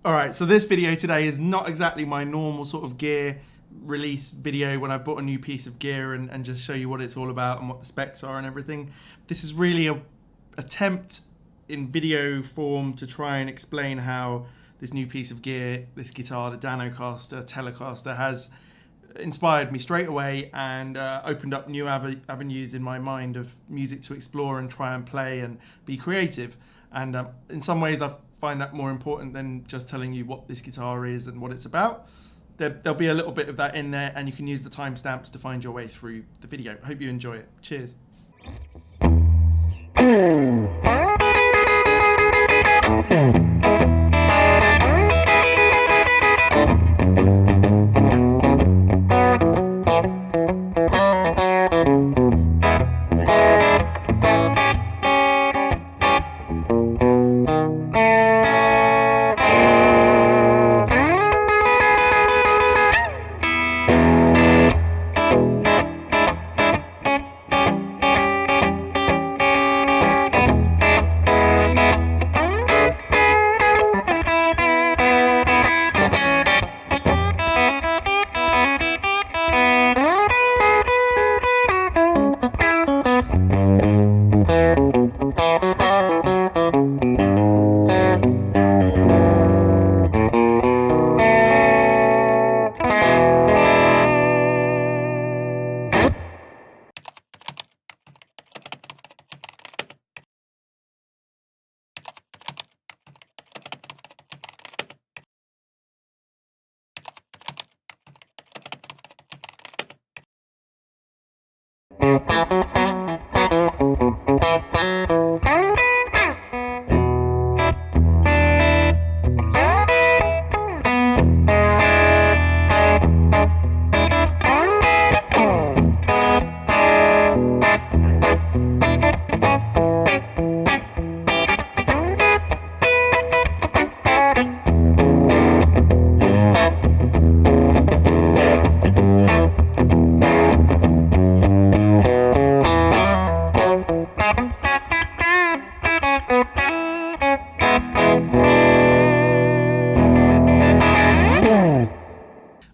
Alright, so this video today is not exactly my normal sort of gear release video when I've bought a new piece of gear and just show you what it's all about and what the specs are and everything. This is really a attempt in video form to try and explain how this new piece of gear, this guitar, the Danocaster Telecaster, has inspired me straight away and opened up new avenues in my mind of music to explore and try and play and be creative. And in some ways I find that more important than just telling you what this guitar is and what it's about. There'll be a little bit of that in there, and you can use the timestamps to find your way through the video. Hope you enjoy it. Cheers.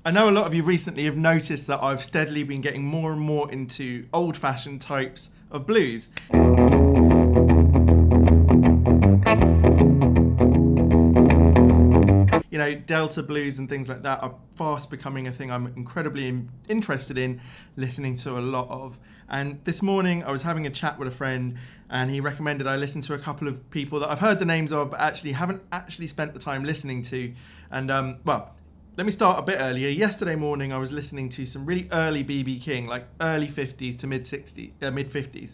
I know a lot of you recently have noticed that I've steadily been getting more and more into old-fashioned types of blues. You know, Delta blues and things like that are fast becoming a thing I'm incredibly interested in listening to a lot of. And this morning I was having a chat with a friend and he recommended I listen to a couple of people that I've heard the names of but actually haven't spent the time listening to. And well, let me start a bit earlier. Yesterday morning I was listening to some really early BB King, like early 50s to mid 50s.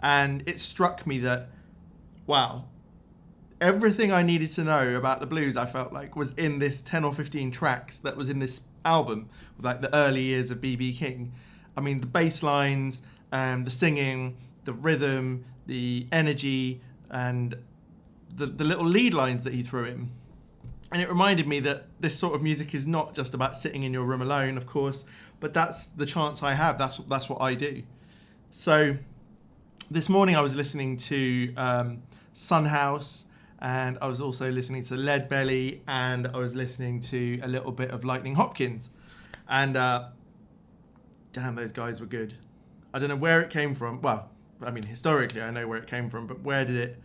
And it struck me that, wow, everything I needed to know about the blues, I felt like, was in this 10 or 15 tracks that was in this album, like the early years of BB King. I mean, the bass lines, the singing, the rhythm, the energy, and the little lead lines that he threw in. And it reminded me that this sort of music is not just about sitting in your room alone, of course, but that's the chance I have. That's what I do. So this morning I was listening to Sunhouse, and I was also listening to Lead Belly, and I was listening to a little bit of Lightning Hopkins. And damn, those guys were good. I don't know where it came from. Well, I mean, historically I know where it came from, but where did it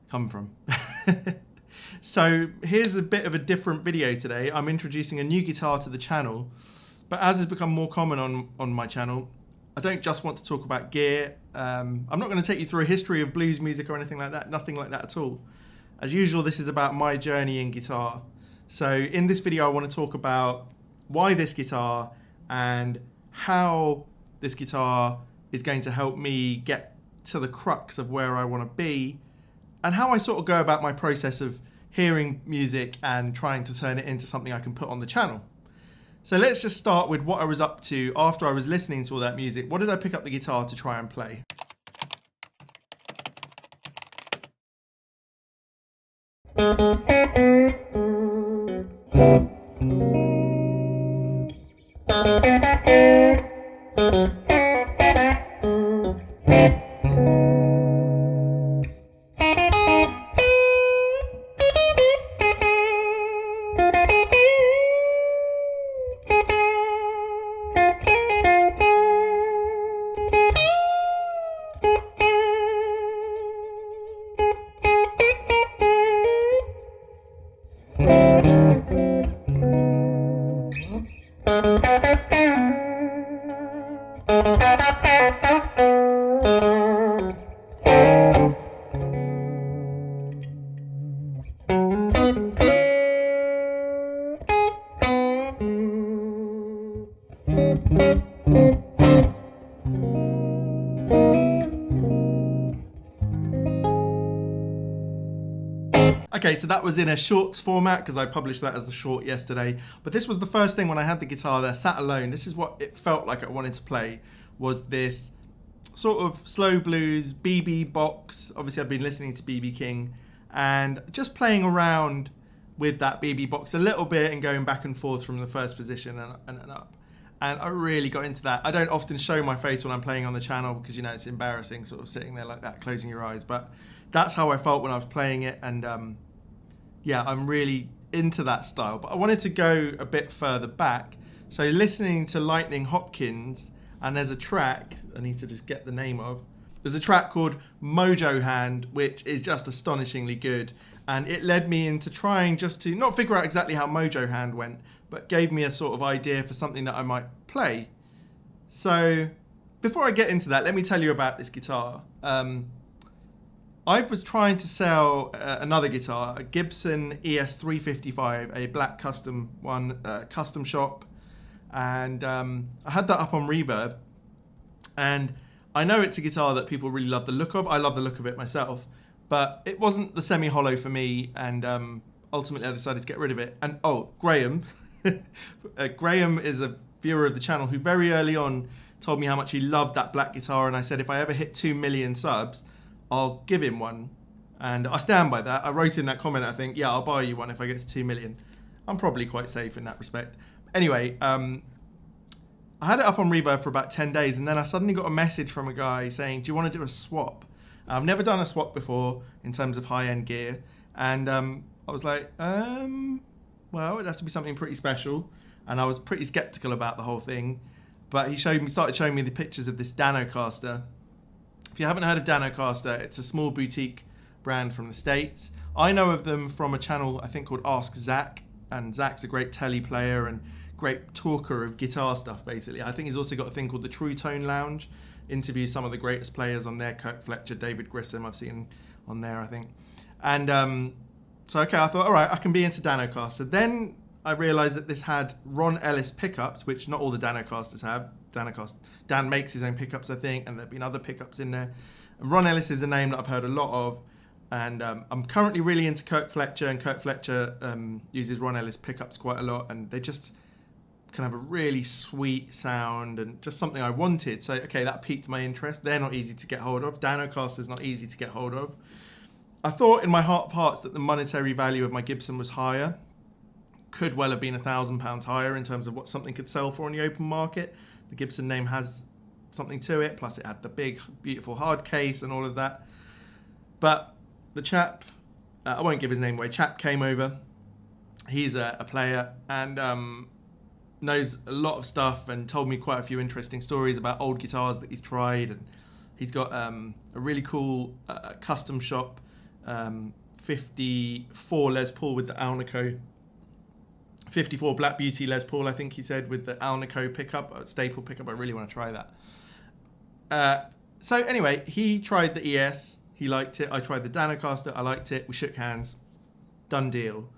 come from? So here's a bit of a different video today. I'm introducing a new guitar to the channel, but as has become more common on my channel, I don't just want to talk about gear. I'm not going to take you through a history of blues music or anything like that, nothing like that at all. As usual, this is about my journey in guitar. So in this video I want to talk about why this guitar and how this guitar is going to help me get to the crux of where I want to be, and how I sort of go about my process of hearing music and trying to turn it into something I can put on the channel. So let's just start with what I was up to after I was listening to all that music. What did I pick up the guitar to try and play? Okay, so that was in a shorts format because I published that as a short yesterday. But this was the first thing when I had the guitar there, sat alone. This is what it felt like I wanted to play, was this sort of slow blues, BB box. Obviously, I've been listening to BB King and just playing around with that BB box a little bit and going back and forth from the first position and up. And I really got into that. I don't often show my face when I'm playing on the channel because, you know, it's embarrassing sort of sitting there like that, closing your eyes. But that's how I felt when I was playing it. And yeah, I'm really into that style. But I wanted to go a bit further back. So listening to Lightnin Hopkins, and there's a track, I need to just get the name of, there's a track called Mojo Hand, which is just astonishingly good. And it led me into trying just to not figure out exactly how Mojo Hand went, but gave me a sort of idea for something that I might play. So before I get into that, let me tell you about this guitar. I was trying to sell another guitar, a Gibson ES355, a black custom one, custom shop. And I had that up on Reverb. And I know it's a guitar that people really love the look of. I love the look of it myself. But it wasn't the semi-hollow for me, and ultimately I decided to get rid of it. And oh, Graham, Graham is a viewer of the channel who very early on told me how much he loved that black guitar, and I said if I ever hit 2 million subs, I'll give him one. And I stand by that. I wrote in that comment, I think, yeah, I'll buy you one if I get to 2 million. I'm probably quite safe in that respect. Anyway, I had it up on Reverb for about 10 days, and then I suddenly got a message from a guy saying, do you want to do a swap? I've never done a swap before in terms of high-end gear, and I was like, well, it'd have to be something pretty special, and I was pretty skeptical about the whole thing. But he started showing me the pictures of this Danocaster. If you haven't heard of Danocaster, it's a small boutique brand from the States. I know of them from a channel I think called Ask Zach, and Zach's a great Tele player and great talker of guitar stuff, basically. I think he's also got a thing called the True Tone Lounge. Interviews some of the greatest players on there, Kirk Fletcher, David Grissom, I've seen on there, I think. And so, okay, I thought, all right, I can be into Danocaster. Then I realized that this had Ron Ellis pickups, which not all the Danocasters have. Dan makes his own pickups, I think, and there've been other pickups in there. And Ron Ellis is a name that I've heard a lot of. And I'm currently really into Kirk Fletcher, and Kirk Fletcher uses Ron Ellis pickups quite a lot, and they just can have a really sweet sound and just something I wanted. So, okay, that piqued my interest. They're not easy to get hold of. Danocaster's not easy to get hold of. I thought in my heart of hearts that the monetary value of my Gibson was higher. Could well have been £1,000 higher in terms of what something could sell for on the open market. The Gibson name has something to it, plus it had the big, beautiful hard case and all of that. But the chap, I won't give his name away, chap came over. He's a player and knows a lot of stuff and told me quite a few interesting stories about old guitars that he's tried. And he's got a really cool custom shop 54 Les Paul with the Alnico, 54 Black Beauty Les Paul, I think he said, with the Alnico pickup, staple pickup. I really want to try that. So anyway, he tried the ES, he liked it. I tried the Danocaster, I liked it. We shook hands, done deal.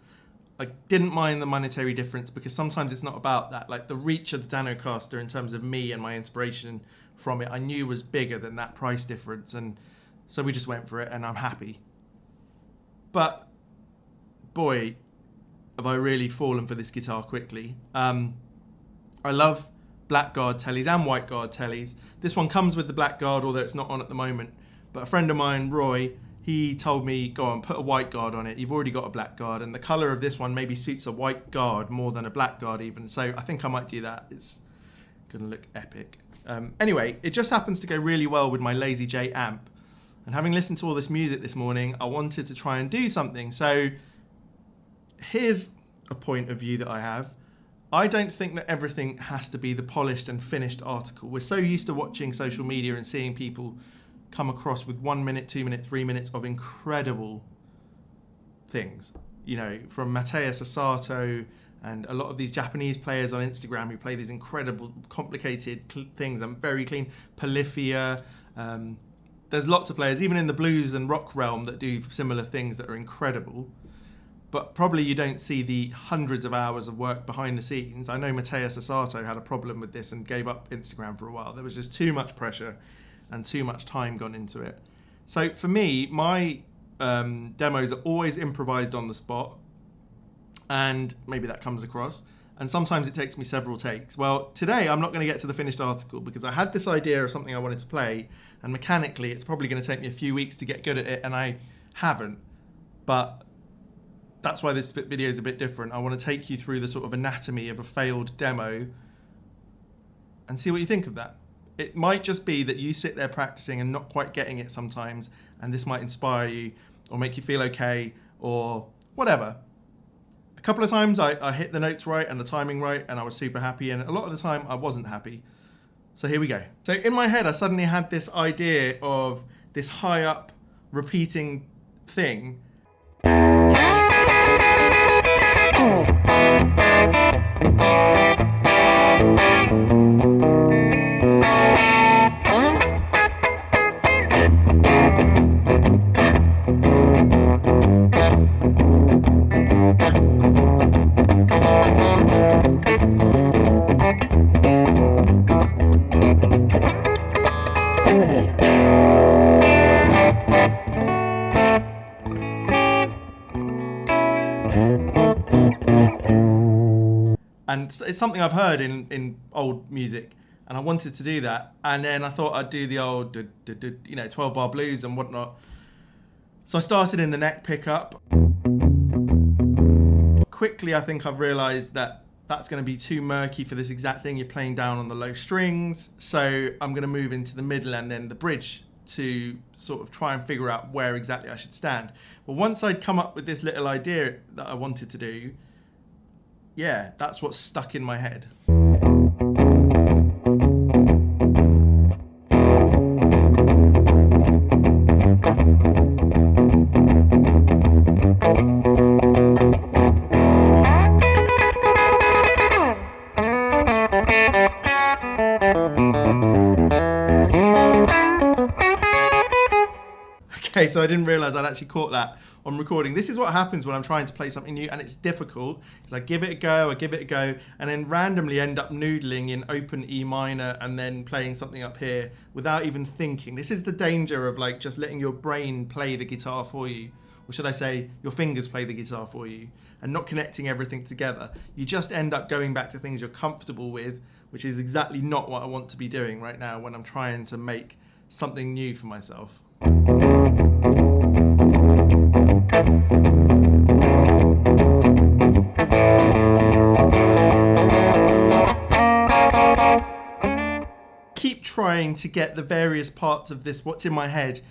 I didn't mind the monetary difference because sometimes it's not about that. Like the reach of the Danocaster in terms of me and my inspiration from it, I knew was bigger than that price difference. And so we just went for it and I'm happy. But boy, have I really fallen for this guitar quickly. I love Blackguard Teles and Whiteguard Teles. This one comes with the Blackguard, although it's not on at the moment. But a friend of mine, Roy, he told me, go on, put a Whiteguard on it. You've already got a Blackguard, and the colour of this one maybe suits a Whiteguard more than a Blackguard even. So I think I might do that. It's going to look epic. Anyway, it just happens to go really well with my Lazy J amp. And having listened to all this music this morning, I wanted to try and do something. So here's a point of view that I have. I don't think that everything has to be the polished and finished article. We're so used to watching social media and seeing people come across with 1 minute, 2 minutes, 3 minutes of incredible things. You know, from Mateus Asato and a lot of these Japanese players on Instagram who play these incredible, complicated things and very clean. Polyphia. There's lots of players, even in the blues and rock realm, that do similar things that are incredible. But probably you don't see the hundreds of hours of work behind the scenes. I know Mateus Asato had a problem with this and gave up Instagram for a while. There was just too much pressure and too much time gone into it. So for me, my demos are always improvised on the spot, and maybe that comes across. And sometimes it takes me several takes. Well, today I'm not going to get to the finished article because I had this idea of something I wanted to play, and mechanically it's probably going to take me a few weeks to get good at it, and I haven't. But that's why this video is a bit different. I want to take you through the sort of anatomy of a failed demo and see what you think of that. It might just be that you sit there practicing and not quite getting it sometimes, and this might inspire you or make you feel okay or whatever. A couple of times I hit the notes right and the timing right and I was super happy, and a lot of the time I wasn't happy. So here we go. So in my head I suddenly had this idea of this high up repeating thing. And it's something I've heard in old music, and I wanted to do that. And then I thought I'd do the old, 12-bar blues and whatnot. So I started in the neck pickup. Quickly, I think I've realized that that's going to be too murky for this exact thing. You're playing down on the low strings. So I'm going to move into the middle and then the bridge to sort of try and figure out where exactly I should stand. But once I'd come up with this little idea that I wanted to do, yeah, that's what's stuck in my head. Okay, so I didn't realize I'd actually caught that on recording. This is what happens when I'm trying to play something new, and it's difficult because I give it a go, and then randomly end up noodling in open E minor and then playing something up here without even thinking. This is the danger of like just letting your brain play the guitar for you, or should I say your fingers play the guitar for you, and not connecting everything together. You just end up going back to things you're comfortable with, which is exactly not what I want to be doing right now when I'm trying to make something new for myself. Keep trying to get the various parts of this, what's in my head,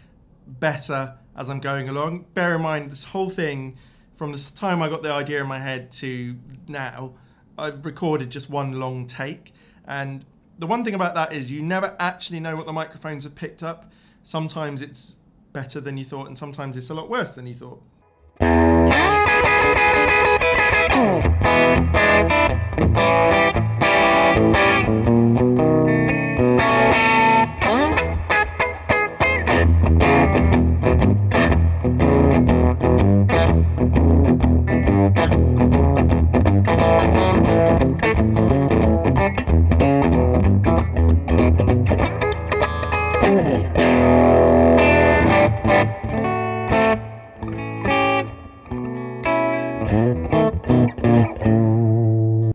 better as I'm going along. Bear in mind, this whole thing, from the time I got the idea in my head to now, I've recorded just one long take. And the one thing about that is you never actually know what the microphones have picked up. Sometimes it's better than you thought, and sometimes it's a lot worse than you thought.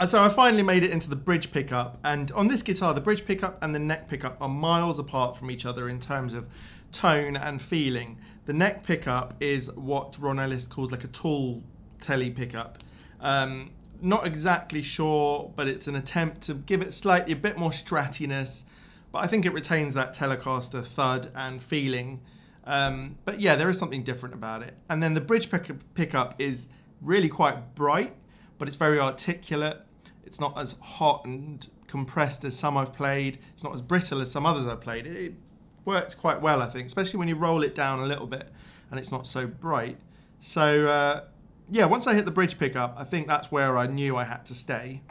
So I finally made it into the bridge pickup, and on this guitar the bridge pickup and the neck pickup are miles apart from each other in terms of tone and feeling. The neck pickup is what Ron Ellis calls like a tall Tele pickup. Not exactly sure, but it's an attempt to give it slightly a bit more stratiness, but I think it retains that Telecaster thud and feeling. But yeah, there is something different about it. And then the bridge pickup is really quite bright, but it's very articulate. It's not as hot and compressed as some I've played. It's not as brittle as some others I've played. It works quite well, I think, especially when you roll it down a little bit and it's not so bright. So yeah, once I hit the bridge pickup, I think that's where I knew I had to stay.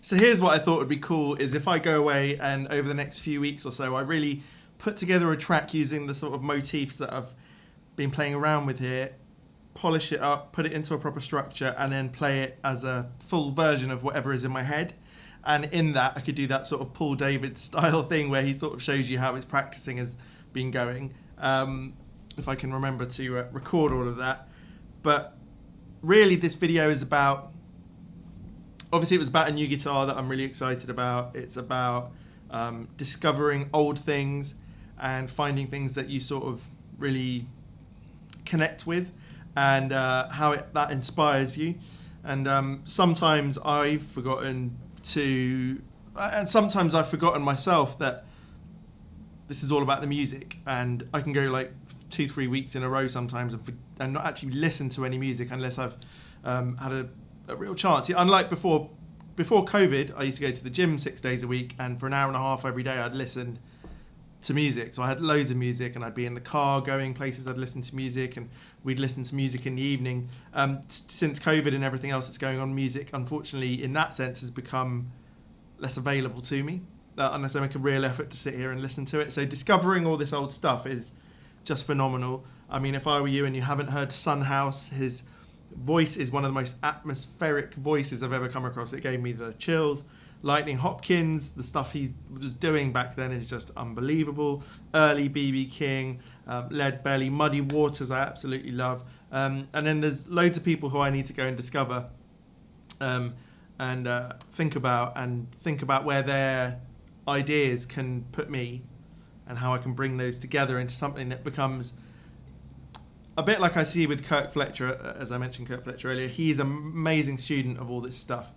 So here's what I thought would be cool is if I go away and over the next few weeks or so, I really put together a track using the sort of motifs that I've been playing around with here, polish it up, put it into a proper structure, and then play it as a full version of whatever is in my head. And in that, I could do that sort of Paul David style thing where he sort of shows you how his practicing has been going. If I can remember to record all of that. But really, this video is about, obviously it was about a new guitar that I'm really excited about. It's about discovering old things and finding things that you sort of really connect with, and how that inspires you. And sometimes I've forgotten myself that this is all about the music, and I can go like 2-3 weeks in a row sometimes and not actually listen to any music unless I've had a real chance. Unlike before COVID, I used to go to the gym 6 days a week, and for an hour and a half every day I'd listen to music. So I had loads of music, and I'd be in the car going places, I'd listen to music, and we'd listen to music in the evening. Since COVID and everything else that's going on, music, unfortunately, in that sense, has become less available to me, unless I make a real effort to sit here and listen to it. So discovering all this old stuff is just phenomenal. I mean, if I were you and you haven't heard Sunhouse, his voice is one of the most atmospheric voices I've ever come across. It gave me the chills. Lightning Hopkins, the stuff he was doing back then is just unbelievable. Early BB King, Lead Belly, Muddy Waters I absolutely love. And then there's loads of people who I need to go and discover and think about where their ideas can put me and how I can bring those together into something that becomes a bit like I see with Kirk Fletcher. As I mentioned Kirk Fletcher earlier, he's an amazing student of all this stuff.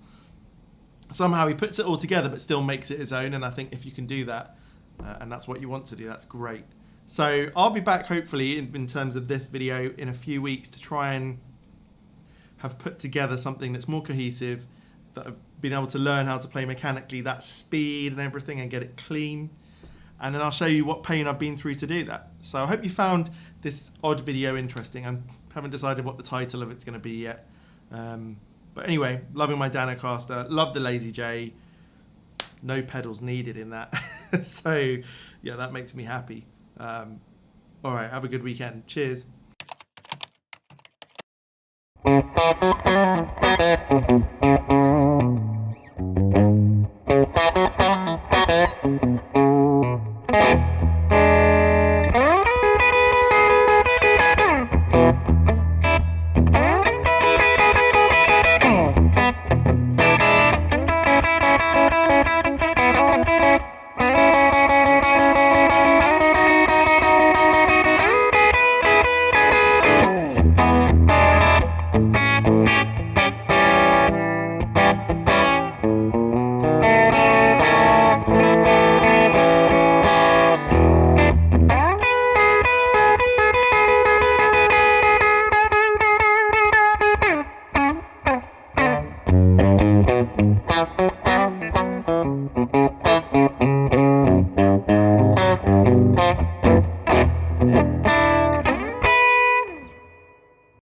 Somehow he puts it all together but still makes it his own, and I think if you can do that, and that's what you want to do, that's great. So I'll be back hopefully in terms of this video in a few weeks to try and have put together something that's more cohesive, that I've been able to learn how to play mechanically, that speed and everything, and get it clean. And then I'll show you what pain I've been through to do that. So I hope you found this odd video interesting. I haven't decided what the title of it's going to be yet. But anyway, loving my Danocaster, love the Lazy J, no pedals needed in that. So yeah, that makes me happy. All right, have a good weekend. Cheers.